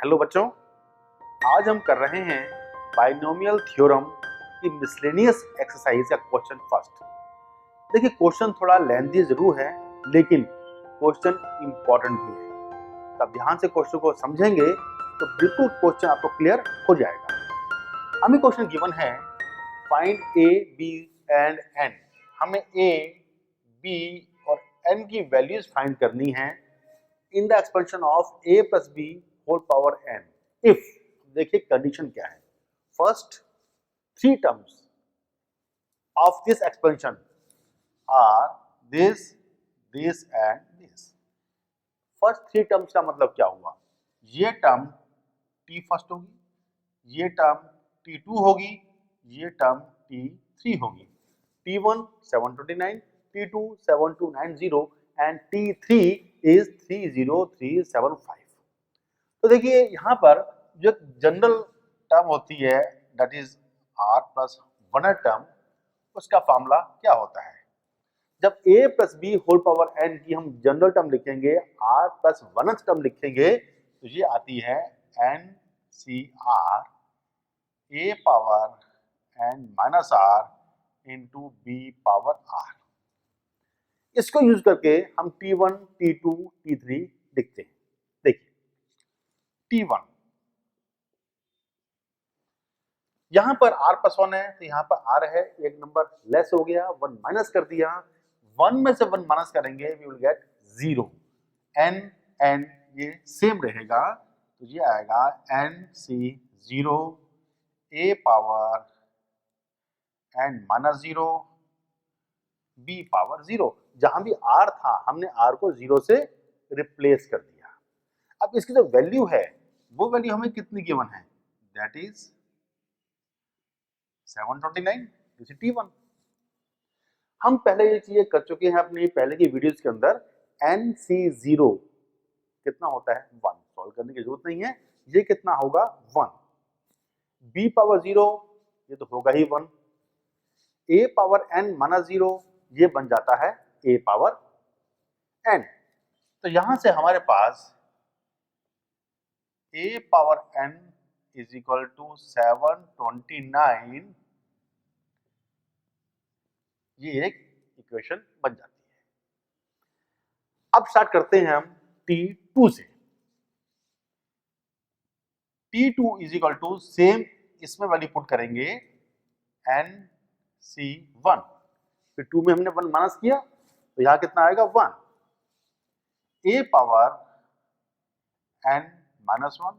Hello बच्चों, आज हम कर रहे हैं बाइनोमियल थ्योरम की मिसलेनियस एक्सरसाइज का क्वेश्चन फर्स्ट। देखिए क्वेश्चन थोड़ा लेंथी जरूर है लेकिन क्वेश्चन इंपॉर्टेंट भी है। तब ध्यान से क्वेश्चन को समझेंगे तो बिल्कुल क्वेश्चन आपको क्लियर हो जाएगा। हमें क्वेश्चन गिवन है find A B and N. हमें ए बी और एन की वैल्यूज फाइंड करनी है in the expansion of a plus B whole power n। If देखिए कंडीशन क्या है, first three terms of this expansion are this this and this. First three terms का मतलब क्या हुआ, ये टर्म t फर्स्ट होगी, ये टर्म t2 होगी, ये टर्म t3 होगी। t1 729, t2 7290 and t3 is 30375। तो देखिए यहाँ पर जो जनरल टर्म होती है that is r plus one term, उसका फॉर्मूला क्या होता है। जब a plus B whole power n की हम जनरल टर्म लिखेंगे, r प्लस वन टर्म लिखेंगे तो ये आती है n C r a power n minus r into B power r। इसको यूज करके हम t1, t2, t3 लिखते हैं। देखिए t1 यहां पर r प्लस वन है तो यहां पर r है, एक नंबर लेस हो गया, वन माइनस कर दिया, वन में से वन माइनस करेंगे we will get zero. n n ये सेम रहेगा तो ये आएगा n C zero a power n minus zero b power zero. जहां भी r था हमने r को जीरो से रिप्लेस कर दिया। अब इसकी जो वैल्यू है वो वैल्यू हमें कितनी गिवन है, that is 729, this is t1। हम पहले ये चीजें कर चुके हैं अपनी पहले की वीडियोस के अंदर। nc0 कितना होता है 1, सॉल्व करने की जरूरत नहीं है, ये कितना होगा 1। b पावर 0 ये तो होगा ही 1, a पावर n माइनस 0 ये बन जाता है a पावर n। तो यहां से हमारे पास a power n is equal to 729, ये एक इक्वेशन बन जाती है। अब स्टार्ट करते हैं हम t2 से। t2 is equal to same इसमें वैल्यू पुट करेंगे nc1, फिर 2 में हमने 1 माइनस किया तो यहां कितना आएगा 1, a power n minus 1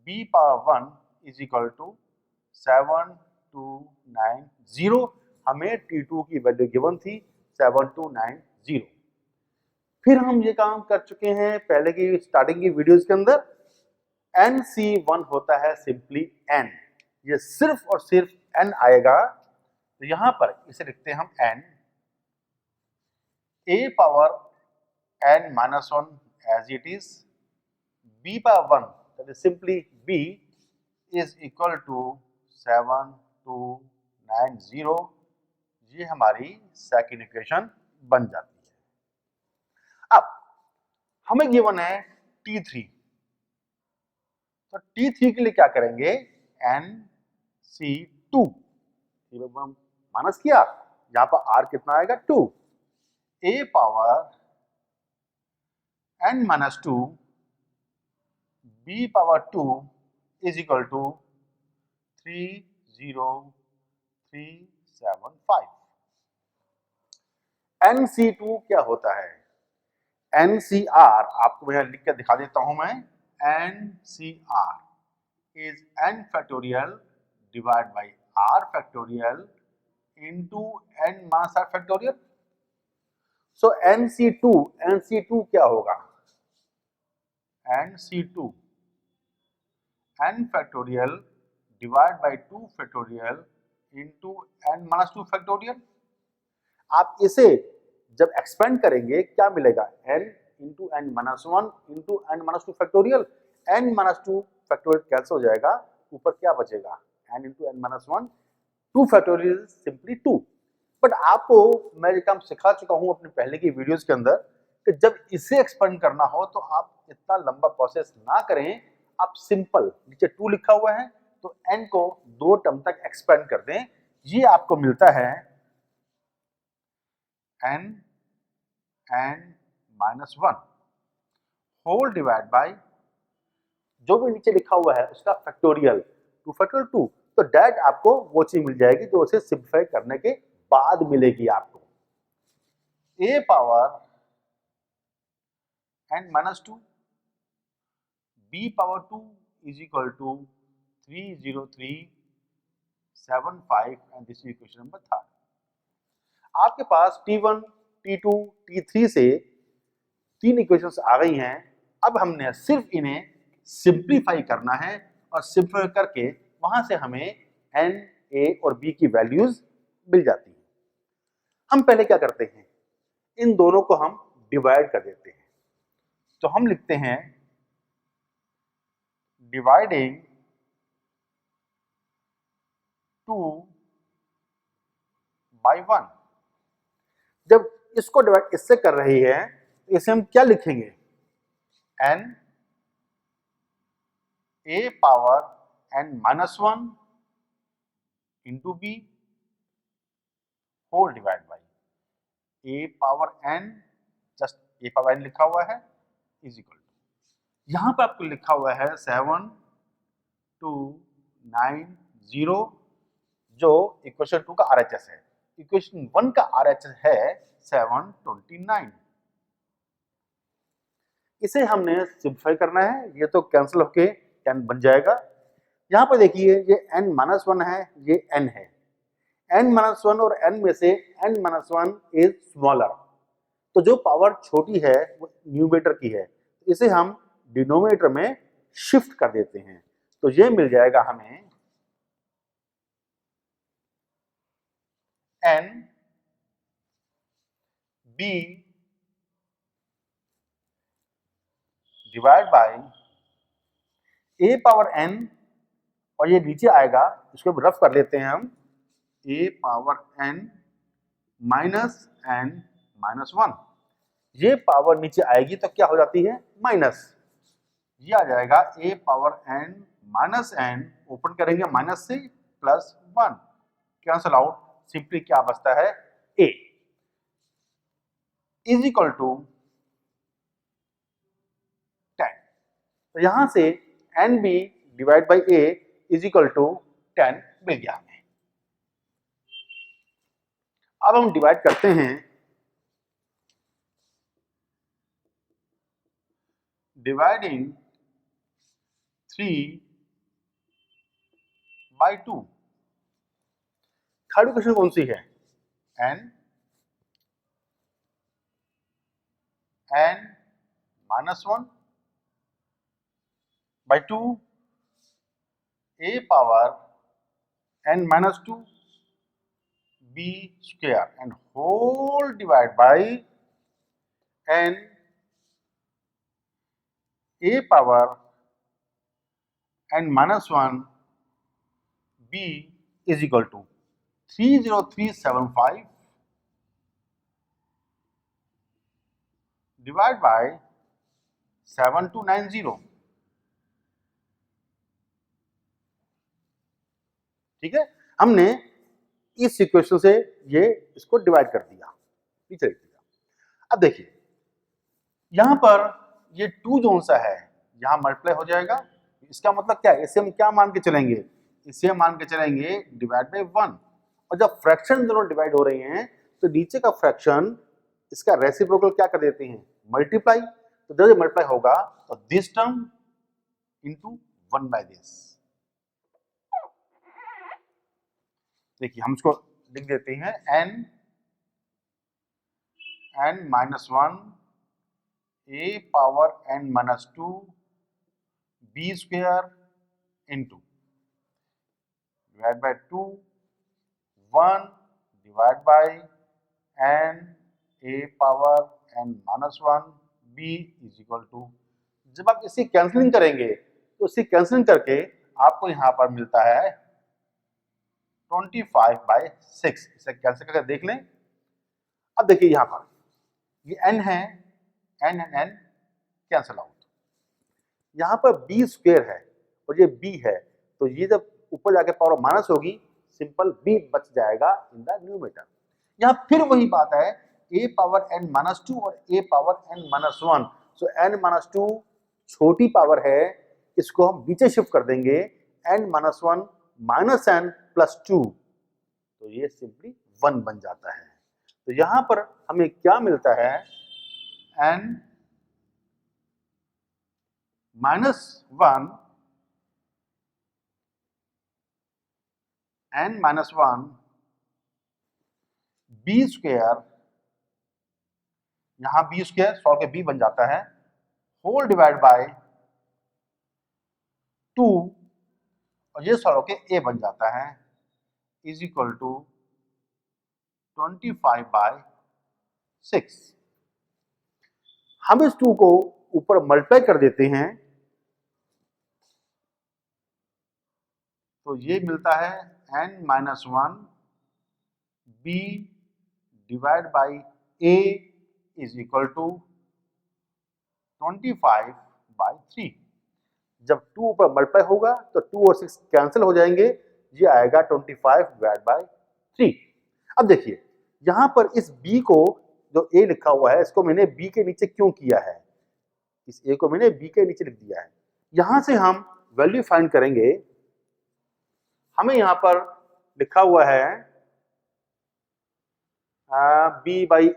b power 1 is equal to 7290। हमें t2 की वैल्यू गिवन थी 7290। फिर हम ये काम कर चुके हैं पहले की स्टार्टिंग की वीडियोस के अंदर। nc1 होता है सिंपली n, ये सिर्फ और सिर्फ n आएगा तो यहां पर इसे लिखते हैं हम n a power n minus 1 as it is, b power 1 that is simply b is equal to 7290। ये हमारी सेकंड इक्वेशन बन जाती है। अब हमें गिवन है t3, तो t3 के लिए क्या करेंगे, nc2 हम माइनस किया, यहां पर r कितना आएगा 2, a power n minus 2 b power 2 is equal to 30375। nc2 क्या होता है, ncr आपको मैं लिख कर दिखा देता हूं मैं। ncr is n factorial divide by r factorial into n minus r factorial. So nc2 क्या होगा, nc2 n factorial divide by 2 factorial into n minus 2 factorial. आप इसे जब एक्सपेंड करेंगे क्या मिलेगा, n into n minus 1 into n minus 2 factorial. n minus 2 factorial cancel हो जाएगा, ऊपर क्या बचेगा n into n minus 1, 2 factorial simply 2। But आपको मैं ये काम सिखा चुका हूं अपने पहले की वीडियोस के अंदर कि जब इसे एक्सपेंड करना हो तो आप इतना लंबा प्रोसेस ना करें, आप सिंपल नीचे 2 लिखा हुआ है तो n को 2 टर्म तक एक्सपेंड कर दें, ये आपको मिलता है n -1 होल डिवाइड बाय जो भी नीचे लिखा हुआ है उसका फैक्टोरियल 2 फैक्टोरियल 2, तो डेट आपको वो चीज मिल जाएगी जो उसे सिंप्लीफाई करने के बाद मिलेगी आपको। a power n -2 b power 2 is equal to 30375 and this is equation number 3। आपके पास T1, T2, T3 से 3 इक्वेशंस आ गई हैं। अब हमने सिर्फ इन्हें सिंप्लीफाई करना है और सिंप्लीफाई करके वहां से हमें n, a और b की वैल्यूज मिल जाती हैं। हम पहले क्या करते हैं, इन दोनों को हम डिवाइड कर देते हैं। तो हम लिखते हैं डिवाइडिंग 2 बाय 1। जब इसको डिवाइड इससे कर रही है तो इसे हम क्या लिखेंगे, n a power n -1 into b whole divide by a power n, just a power n लिखा हुआ है, इज इक्वल टू, यहां पर आपको लिखा हुआ है 7290 जो इक्वेशन 2 का RHS है। इक्वेशन 1 का RHS है 729। इसे हमने सिंप्लीफाई करना है, ये तो कैंसिल होके n बन जाएगा। यहां पर देखिए ये n -1 है, ये n है, n -1 और n में से n -1 इज स्मॉलर, तो जो पावर छोटी है वो न्यूमरेटर की है, इसे हम डिनोमिनेटर में शिफ्ट कर देते हैं। तो ये मिल जाएगा हमें n b divide by a power n, और ये नीचे आएगा, इसको रफ कर लेते हैं हम, a पावर n -1। ये पावर नीचे आएगी तो क्या हो जाती है, माइनस, ये आ जाएगा a power n -n, open करेंगे माइनस से +1, कैंसल आउट, सिंपली क्या बचता है, a इज इक्वल टू 10। तो यहां से nb divide by a is equal to 10 मिल गया हमें। अब हम डिवाइड करते हैं, डिवाइडिंग 3 बाई 2। थर्ड इक्वेशन कौन सी है, n -1 by 2 a power n -2 b square and whole divide by n a power n -1 b is equal to 30375 divide by 7290। ठीक है, हमने इस इक्वेशन से ये इसको डिवाइड कर दिया, पीछे लिख दिया। अब देखिए यहां पर ये 2 जोन सा है, यहां मल्टीप्लाई हो जाएगा, इसका मतलब क्या है, इसे हम क्या मान के चलेंगे, इसे मान के चलेंगे डिवाइड बाय 1। और जब फ्रैक्शन दोनों डिवाइड हो रहे हैं तो नीचे का फ्रैक्शन इसका रेसिप्रोकल क्या कर देते हैं, मल्टीप्लाई, तो जब मल्टीप्लाई होगा तो this term into 1 by this. देखिए हम इसको लिख देते हैं n -1 a power n -2 b square into divide by 2 1 divide by n a power n -1 b is equal to, जब आप इसी कैंसलिंग करेंगे तो इसी कैंसलिंग करके आपको यहां पर मिलता है 25/6। इसे कैंसिल करके देख लें। अब देखिए यहां पर ये n है, n कैंसिल आउट, यहाँ पर बी स्क्वायर है और ये बी है, तो ये जब ऊपर जाके पावर माइनस होगी, सिंपल बी बच जाएगा इन द न्यूमरेटर। यहाँ फिर वही बात है, a पावर n माइनस 2 और a power n minus 1, so n minus 2 छोटी पावर है, इसको हम नीचे शिफ्ट कर देंगे, n minus 1 minus n plus 2, तो ये सिंपली 1 बन जाता है। तो यहां पर हमें क्या मिलता है, n minus 1 n minus 1 B square, यहां बी स्क्वायर सॉल्व के बी बन जाता है, होल डिवाइड बाय 2 और ये सॉल्व के ए बन जाता है, इज इक्वल टू 25/6। हम इस 2 को ऊपर मल्टीप्लाई कर देते हैं, तो ये मिलता है n minus 1 B divide by A is equal to 25/3। जब 2 ऊपर मल्टीप्लाई होगा तो 2 और 6 कैंसिल हो जाएंगे, ये आएगा 25/3। अब देखिए यहां पर इस b को, जो a लिखा हुआ है, इसको मैंने b के नीचे क्यों किया है, इस a को मैंने b के नीचे लिख दिया है। यहां से हम वैल्यू फाइंड करेंगे, हमें यहां पर लिखा हुआ है b बाई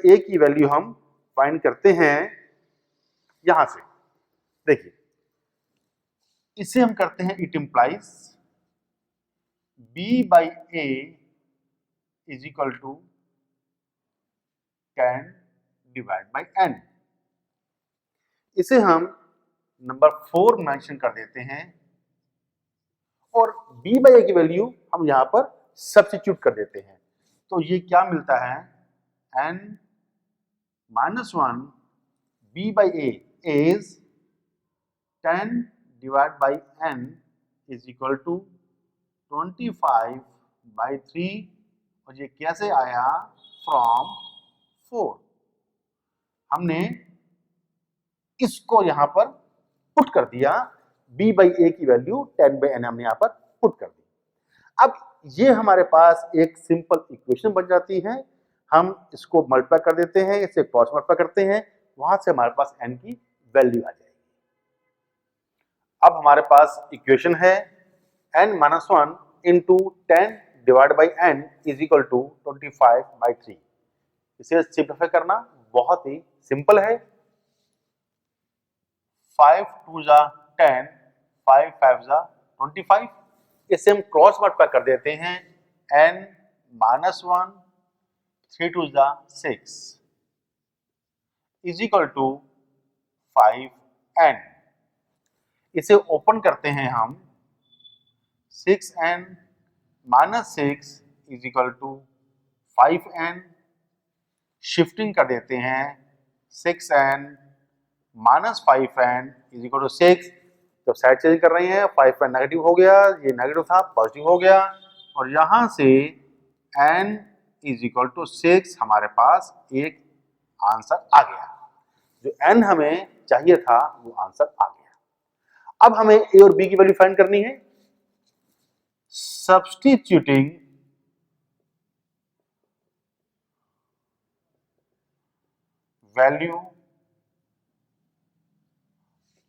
ए की वैल्यू हम फाइंड करते हैं यहां से। देखिए इसे हम करते हैं, it implies b by A is equal to 10 divide by n। इसे हम नंबर 4 मेंशन कर देते हैं और b बाई ए की वैल्यू हम यहां पर सब्स्टिट्यूट कर देते हैं, तो ये क्या मिलता है, n minus 1 b by A is 10 divide by n is equal to 25/3 और ये कैसे आया, फ्रॉम 4। हमने इसको यहां पर पुट कर दिया, b बाई ए की वैल्यू 10/n हमने यहां पर पुट कर दी। अब ये हमारे पास एक सिंपल इक्वेशन बन जाती है, हम इसको मल्टीप्लाई कर देते हैं, इसे क्रॉस मल्टीप्लाई करते हैं, वहां से हमारे पास n की वैल्यू आ जाएगी। अब हमारे पास इक्वेशन है n minus 1 into 10 divide by n is equal to 25/3। इसे सिंप्लीफाई करना बहुत ही सिंपल है, 5 2 जा 10, 5 5 जा 25, इसे हम क्रॉस मल्टीप्लाई कर देते हैं, n माइनस 1 3 2 जा 6 इज इक्वल टू 5n। इसे ओपन करते हैं हम, 6n minus 6 is equal to 5n, shifting कर देते हैं, 6n minus 5n is equal to 6, तो साइड चेंज कर रहे हैं, 5n नेगेटिव हो गया, ये नेगेटिव था पॉजिटिव हो गया, और यहां से n इज इक्वल टू 6 हमारे पास एक आंसर आ गया, जो n हमें चाहिए था वो आंसर आ गया। अब हमें a और b की वैल्यू फाइंड करनी है, substituting value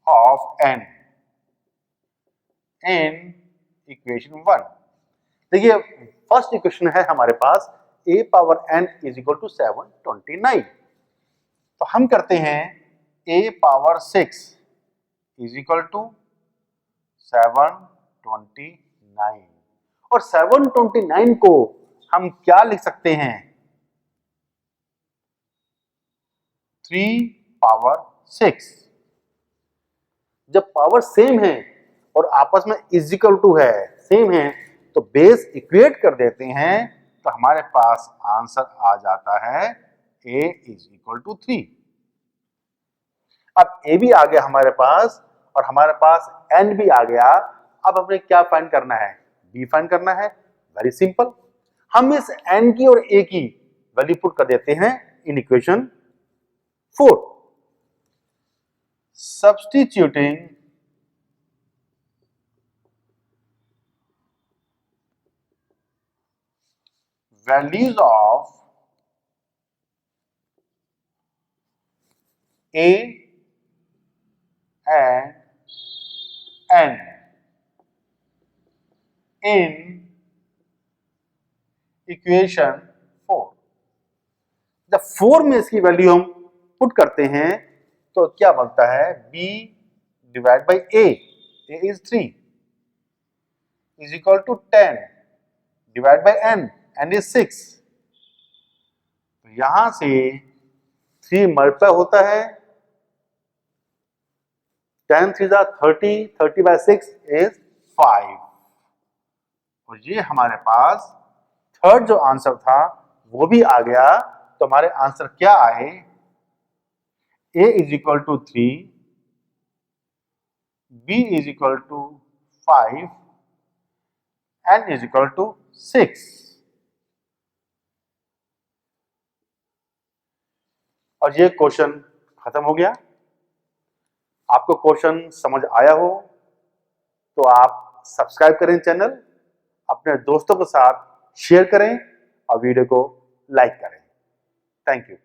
of n in equation 1। देखिए फर्स्ट इक्वेशन है हमारे पास a power n is equal to 729, तो हम करते हैं a power 6 is equal to 729, और 729 को हम क्या लिख सकते हैं, 3 पावर 6। जब पावर सेम है और आपस में इज इक्वल टू है, सेम है, तो बेस इक्वेट कर देते हैं, तो हमारे पास आंसर आ जाता है a इज इक्वल टू 3। अब a भी आ गया हमारे पास और हमारे पास n भी आ गया। अब हमें क्या फाइंड करना है, b फाइंड करना है। वेरी सिंपल, हम इस n की और a की वैल्यू पुट कर देते हैं in equation 4। substituting values of A and N in equation 4। जब 4 में इसकी वैल्यू हम पुट करते हैं तो क्या बनता है, b divide by a is 3 is equal to 10 divide by n is 6। तो यहां से 3 मल्टीप्लाई होता है, 10 3 30, 30 बाई 6 इज 5। और ये हमारे पास थर्ड जो आंसर था वो भी आ गया। तो हमारे आंसर क्या आए, a is equal to 3, b is equal to 5, n is equal to 6। और ये क्वेश्चन खत्म हो गया। आपको क्वेश्चन समझ आया हो तो आप सब्सक्राइब करें चैनल, अपने दोस्तों के साथ शेयर करें और वीडियो को लाइक करें। Thank you.